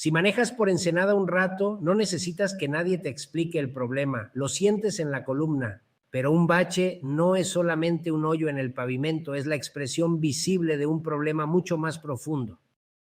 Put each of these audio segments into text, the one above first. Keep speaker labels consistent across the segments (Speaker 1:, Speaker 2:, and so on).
Speaker 1: Si manejas por Ensenada un rato, no necesitas que nadie te explique el problema, lo sientes en la columna. Pero un bache no es solamente un hoyo en el pavimento, es la expresión visible de un problema mucho más profundo.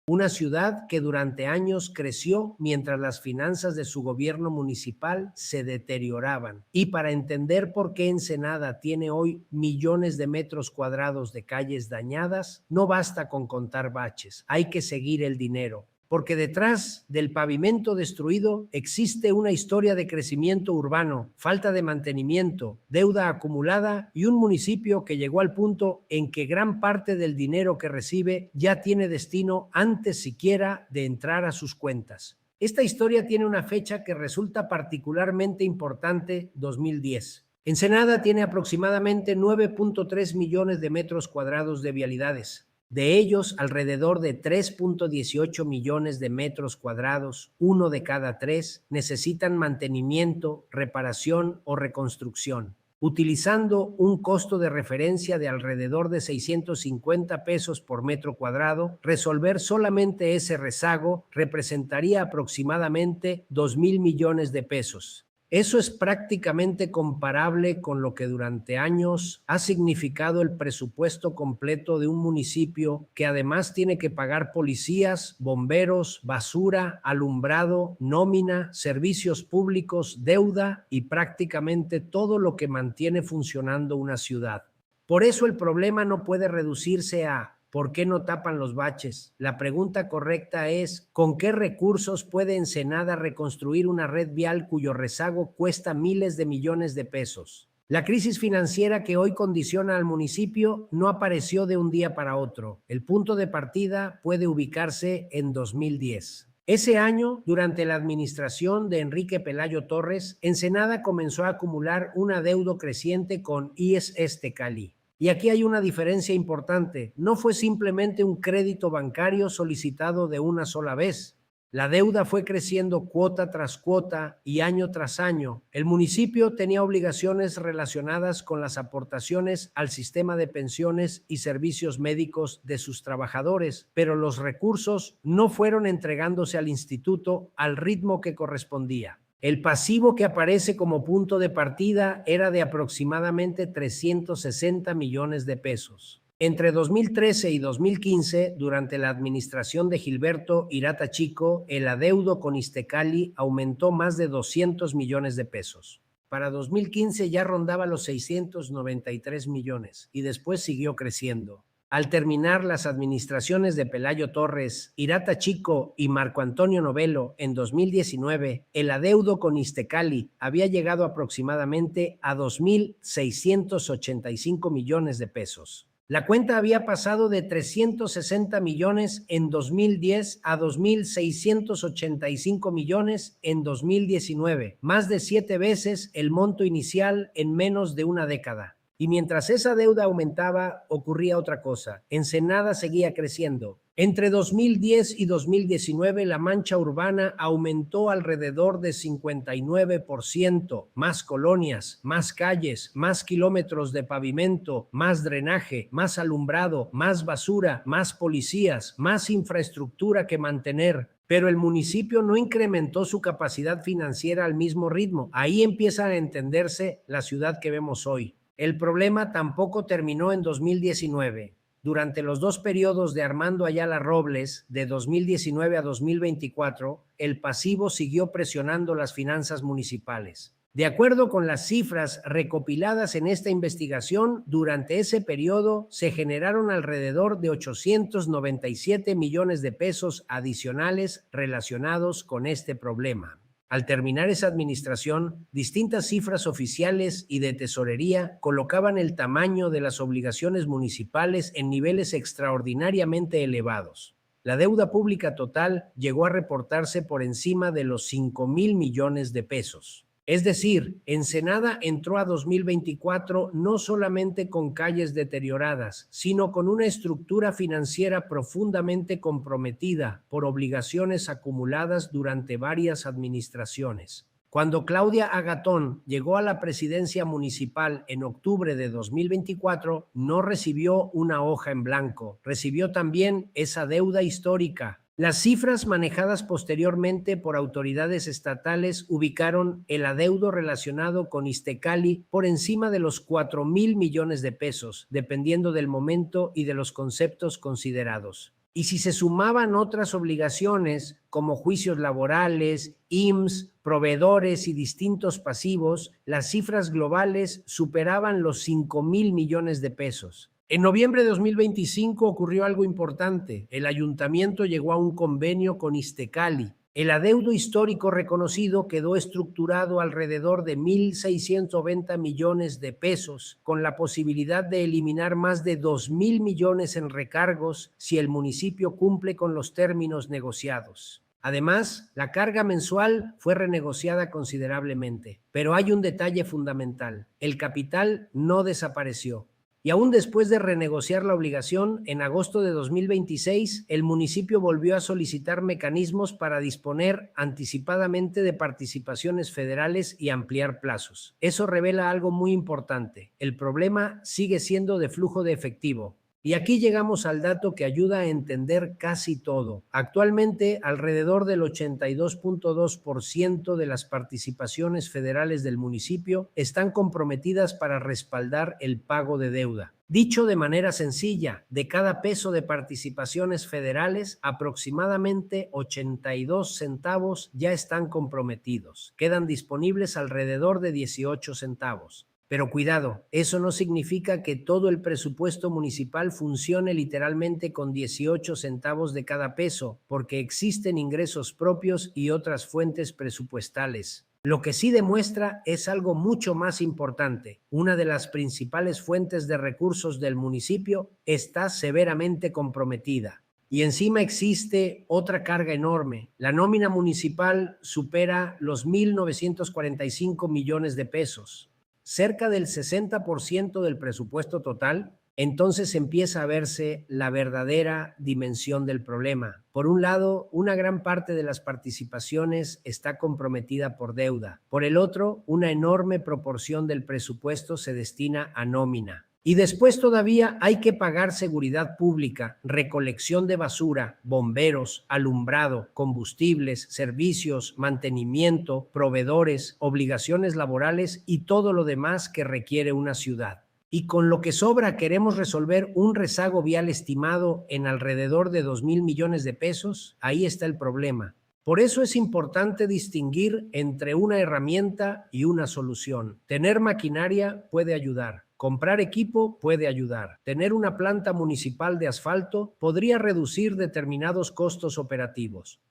Speaker 1: Una ciudad que durante años creció mientras las finanzas de su gobierno municipal se deterioraban. Y para entender por qué Ensenada tiene hoy millones de metros cuadrados de calles dañadas, no basta con contar baches, hay que seguir el dinero. Porque detrás del pavimento destruido existe una historia de crecimiento urbano, falta de mantenimiento, deuda acumulada y un municipio que llegó al punto en que gran parte del dinero que recibe ya tiene destino antes siquiera de entrar a sus cuentas. Esta historia tiene una fecha que resulta particularmente importante: 2010. Ensenada tiene aproximadamente 9.3 millones de metros cuadrados de vialidades. De ellos, alrededor de 3.18 millones de metros cuadrados, uno de cada tres, necesitan mantenimiento, reparación o reconstrucción. Utilizando un costo de referencia de alrededor de 650 pesos por metro cuadrado, resolver solamente ese rezago representaría aproximadamente 2,000 millones de pesos. Eso es prácticamente comparable con lo que durante años ha significado el presupuesto completo de un municipio que además tiene que pagar policías, bomberos, basura, alumbrado, nómina, servicios públicos, deuda y prácticamente todo lo que mantiene funcionando una ciudad. Por eso el problema no puede reducirse a ¿por qué no tapan los baches? La pregunta correcta es, ¿con qué recursos puede Ensenada reconstruir una red vial cuyo rezago cuesta miles de millones de pesos? La crisis financiera que hoy condiciona al municipio no apareció de un día para otro. El punto de partida puede ubicarse en 2010. Ese año, durante la administración de Enrique Pelayo Torres, Ensenada comenzó a acumular un adeudo creciente con IES Tecali. Y aquí hay una diferencia importante. No fue simplemente un crédito bancario solicitado de una sola vez. La deuda fue creciendo cuota tras cuota y año tras año. El municipio tenía obligaciones relacionadas con las aportaciones al sistema de pensiones y servicios médicos de sus trabajadores, pero los recursos no fueron entregándose al instituto al ritmo que correspondía. El pasivo que aparece como punto de partida era de aproximadamente 360 millones de pesos. Entre 2013 y 2015, durante la administración de Gilberto Hirata Chico, el adeudo con Iztecali aumentó más de 200 millones de pesos. Para 2015 ya rondaba los 693 millones y después siguió creciendo. Al terminar las administraciones de Pelayo Torres, Hirata Chico y Marco Antonio Novelo en 2019, el adeudo con Iztecali había llegado aproximadamente a 2,685 millones de pesos. La cuenta había pasado de 360 millones en 2010 a 2,685 millones en 2019, más de 7 veces el monto inicial en menos de una década. Y mientras esa deuda aumentaba, ocurría otra cosa. Ensenada seguía creciendo. Entre 2010 y 2019, la mancha urbana aumentó alrededor de 59%. Más colonias, más calles, más kilómetros de pavimento, más drenaje, más alumbrado, más basura, más policías, más infraestructura que mantener. Pero el municipio no incrementó su capacidad financiera al mismo ritmo. Ahí empieza a entenderse la ciudad que vemos hoy. El problema tampoco terminó en 2019. Durante los dos periodos de Armando Ayala Robles, de 2019 a 2024, el pasivo siguió presionando las finanzas municipales. De acuerdo con las cifras recopiladas en esta investigación, durante ese periodo se generaron alrededor de 897 millones de pesos adicionales relacionados con este problema. Al terminar esa administración, distintas cifras oficiales y de tesorería colocaban el tamaño de las obligaciones municipales en niveles extraordinariamente elevados. La deuda pública total llegó a reportarse por encima de los 5,000 millones de pesos. Es decir, Ensenada entró a 2024 no solamente con calles deterioradas, sino con una estructura financiera profundamente comprometida por obligaciones acumuladas durante varias administraciones. Cuando Claudia Agatón llegó a la presidencia municipal en octubre de 2024, no recibió una hoja en blanco, recibió también esa deuda histórica, Las cifras manejadas posteriormente por autoridades estatales ubicaron el adeudo relacionado con Iztecali por encima de los 4.000 millones de pesos, dependiendo del momento y de los conceptos considerados. Y si se sumaban otras obligaciones como juicios laborales, IMSS, proveedores y distintos pasivos, las cifras globales superaban los 5.000 millones de pesos. En noviembre de 2025 ocurrió algo importante. El ayuntamiento llegó a un convenio con Iztecali. El adeudo histórico reconocido quedó estructurado alrededor de 1.690 millones de pesos, con la posibilidad de eliminar más de 2.000 millones en recargos si el municipio cumple con los términos negociados. Además, la carga mensual fue renegociada considerablemente, pero hay un detalle fundamental: el capital no desapareció. Y aún después de renegociar la obligación, en agosto de 2026, el municipio volvió a solicitar mecanismos para disponer anticipadamente de participaciones federales y ampliar plazos. Eso revela algo muy importante: el problema sigue siendo de flujo de efectivo. Y aquí llegamos al dato que ayuda a entender casi todo. Actualmente, alrededor del 82.2% de las participaciones federales del municipio están comprometidas para respaldar el pago de deuda. Dicho de manera sencilla, de cada peso de participaciones federales, aproximadamente 82 centavos ya están comprometidos. Quedan disponibles alrededor de 18 centavos. Pero cuidado, eso no significa que todo el presupuesto municipal funcione literalmente con 18 centavos de cada peso, porque existen ingresos propios y otras fuentes presupuestales. Lo que sí demuestra es algo mucho más importante. Una de las principales fuentes de recursos del municipio está severamente comprometida. Y encima existe otra carga enorme. La nómina municipal supera los 1.945 millones de pesos, cerca del 60% del presupuesto total. Entonces empieza a verse la verdadera dimensión del problema. Por un lado, una gran parte de las participaciones está comprometida por deuda. Por el otro, una enorme proporción del presupuesto se destina a nómina. Y después todavía hay que pagar seguridad pública, recolección de basura, bomberos, alumbrado, combustibles, servicios, mantenimiento, proveedores, obligaciones laborales y todo lo demás que requiere una ciudad. Y con lo que sobra queremos resolver un rezago vial estimado en alrededor de 2.000 millones de pesos. Ahí está el problema. Por eso es importante distinguir entre una herramienta y una solución. Tener maquinaria puede ayudar. Comprar equipo puede ayudar. Tener una planta municipal de asfalto podría reducir determinados costos operativos.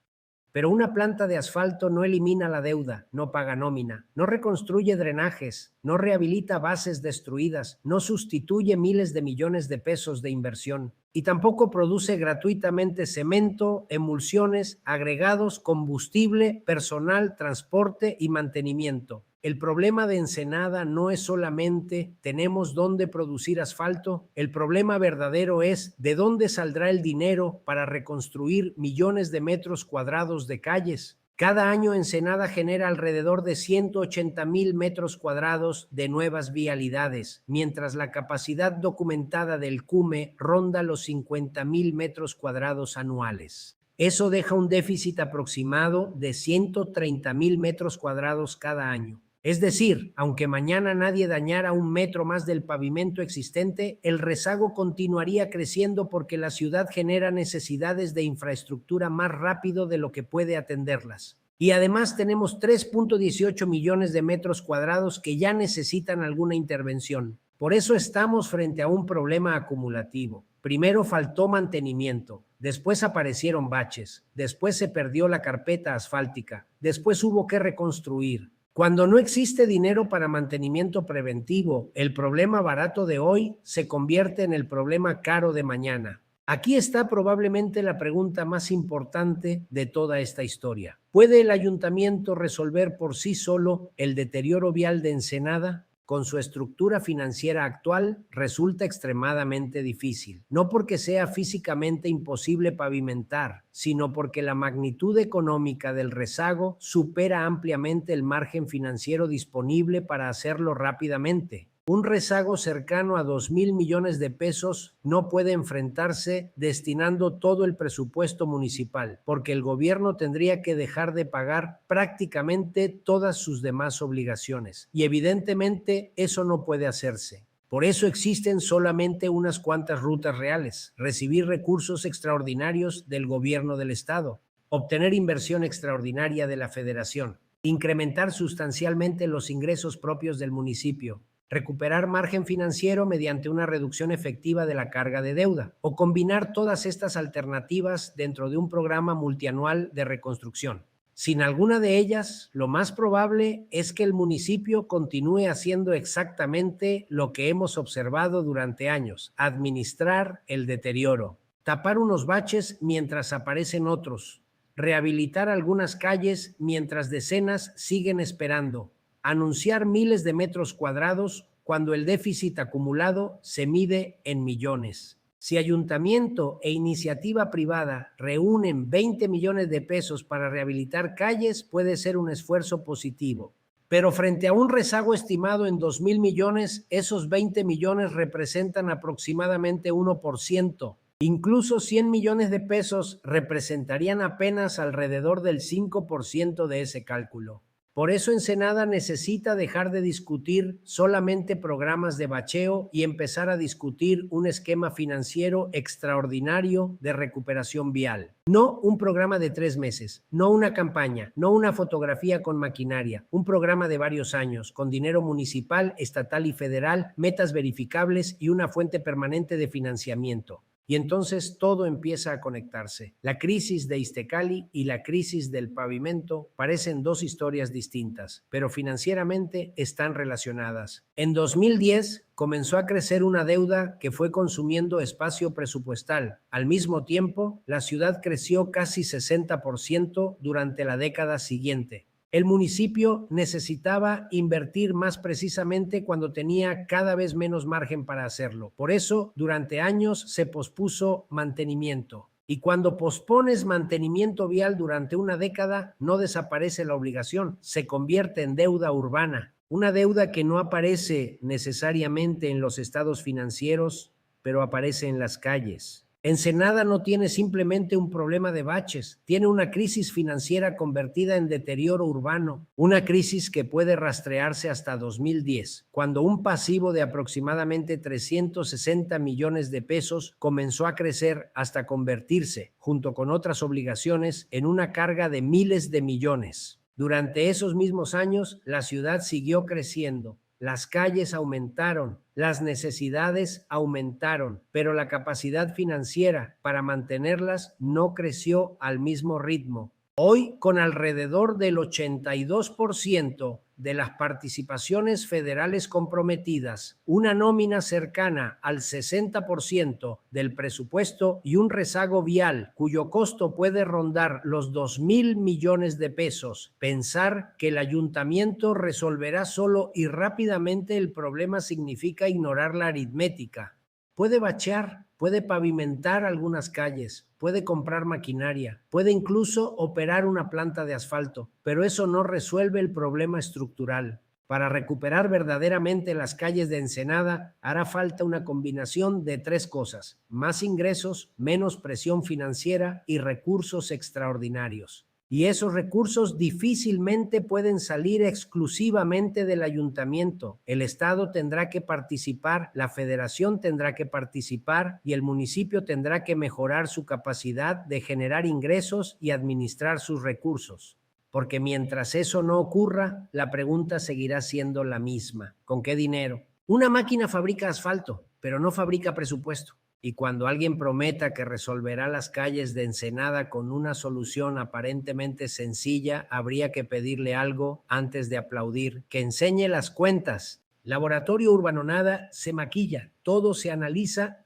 Speaker 1: Pero una planta de asfalto no elimina la deuda, no paga nómina, no reconstruye drenajes, no rehabilita bases destruidas, no sustituye miles de millones de pesos de inversión y tampoco produce gratuitamente cemento, emulsiones, agregados, combustible, personal, transporte y mantenimiento. El problema de Ensenada no es solamente tenemos dónde producir asfalto, el problema verdadero es de dónde saldrá el dinero para reconstruir millones de metros cuadrados de calles. Cada año Ensenada genera alrededor de 180,000 metros cuadrados de nuevas vialidades, mientras la capacidad documentada del CUME ronda los 50,000 metros cuadrados anuales. Eso deja un déficit aproximado de 130,000 metros cuadrados cada año. Es decir, aunque mañana nadie dañara un metro más del pavimento existente, el rezago continuaría creciendo porque la ciudad genera necesidades de infraestructura más rápido de lo que puede atenderlas. Y además tenemos 3.18 millones de metros cuadrados que ya necesitan alguna intervención. Por eso estamos frente a un problema acumulativo. Primero faltó mantenimiento, después aparecieron baches, después se perdió la carpeta asfáltica, después hubo que reconstruir. Cuando no existe dinero para mantenimiento preventivo, el problema barato de hoy se convierte en el problema caro de mañana. Aquí está probablemente la pregunta más importante de toda esta historia. ¿Puede el ayuntamiento resolver por sí solo el deterioro vial de Ensenada? Con su estructura financiera actual, resulta extremadamente difícil. No porque sea físicamente imposible pavimentar, sino porque la magnitud económica del rezago supera ampliamente el margen financiero disponible para hacerlo rápidamente. Un rezago cercano a 2.000 millones de pesos no puede enfrentarse destinando todo el presupuesto municipal, porque el gobierno tendría que dejar de pagar prácticamente todas sus demás obligaciones. Y evidentemente eso no puede hacerse. Por eso existen solamente unas cuantas rutas reales: recibir recursos extraordinarios del gobierno del estado, obtener inversión extraordinaria de la federación, incrementar sustancialmente los ingresos propios del municipio, recuperar margen financiero mediante una reducción efectiva de la carga de deuda, o combinar todas estas alternativas dentro de un programa multianual de reconstrucción. Sin alguna de ellas, lo más probable es que el municipio continúe haciendo exactamente lo que hemos observado durante años: administrar el deterioro, tapar unos baches mientras aparecen otros, rehabilitar algunas calles mientras decenas siguen esperando, anunciar miles de metros cuadrados cuando el déficit acumulado se mide en millones. Si ayuntamiento e iniciativa privada reúnen 20 millones de pesos para rehabilitar calles, puede ser un esfuerzo positivo. Pero frente a un rezago estimado en 2.000 millones, esos 20 millones representan aproximadamente 1%. Incluso 100 millones de pesos representarían apenas alrededor del 5% de ese cálculo. Por eso Ensenada necesita dejar de discutir solamente programas de bacheo y empezar a discutir un esquema financiero extraordinario de recuperación vial. No un programa de 3 meses, no una campaña, no una fotografía con maquinaria, un programa de varios años, con dinero municipal, estatal y federal, metas verificables y una fuente permanente de financiamiento. Y entonces todo empieza a conectarse. La crisis de Iztecali y la crisis del pavimento parecen dos historias distintas, pero financieramente están relacionadas. En 2010 comenzó a crecer una deuda que fue consumiendo espacio presupuestal. Al mismo tiempo, la ciudad creció casi 60% durante la década siguiente. El municipio necesitaba invertir más precisamente cuando tenía cada vez menos margen para hacerlo. Por eso, durante años se pospuso mantenimiento. Y cuando pospones mantenimiento vial durante una década, no desaparece la obligación, se convierte en deuda urbana. Una deuda que no aparece necesariamente en los estados financieros, pero aparece en las calles. Ensenada no tiene simplemente un problema de baches, tiene una crisis financiera convertida en deterioro urbano, una crisis que puede rastrearse hasta 2010, cuando un pasivo de aproximadamente 360 millones de pesos comenzó a crecer hasta convertirse, junto con otras obligaciones, en una carga de miles de millones. Durante esos mismos años, la ciudad siguió creciendo. Las calles aumentaron, las necesidades aumentaron, pero la capacidad financiera para mantenerlas no creció al mismo ritmo. Hoy, con alrededor del 82% de las participaciones federales comprometidas, una nómina cercana al 60% del presupuesto y un rezago vial cuyo costo puede rondar los 2.000 millones de pesos, pensar que el ayuntamiento resolverá solo y rápidamente el problema significa ignorar la aritmética. Puede bachear, puede pavimentar algunas calles, puede comprar maquinaria, puede incluso operar una planta de asfalto, pero eso no resuelve el problema estructural. Para recuperar verdaderamente las calles de Ensenada, hará falta una combinación de 3 cosas: más ingresos, menos presión financiera y recursos extraordinarios. Y esos recursos difícilmente pueden salir exclusivamente del ayuntamiento. El Estado tendrá que participar, la Federación tendrá que participar y el municipio tendrá que mejorar su capacidad de generar ingresos y administrar sus recursos. Porque mientras eso no ocurra, la pregunta seguirá siendo la misma: ¿con qué dinero? Una máquina fabrica asfalto, pero no fabrica presupuesto. Y cuando alguien prometa que resolverá las calles de Ensenada con una solución aparentemente sencilla, habría que pedirle algo antes de aplaudir: que enseñe las cuentas. Laboratorio Urbanonada se maquilla, todo se analiza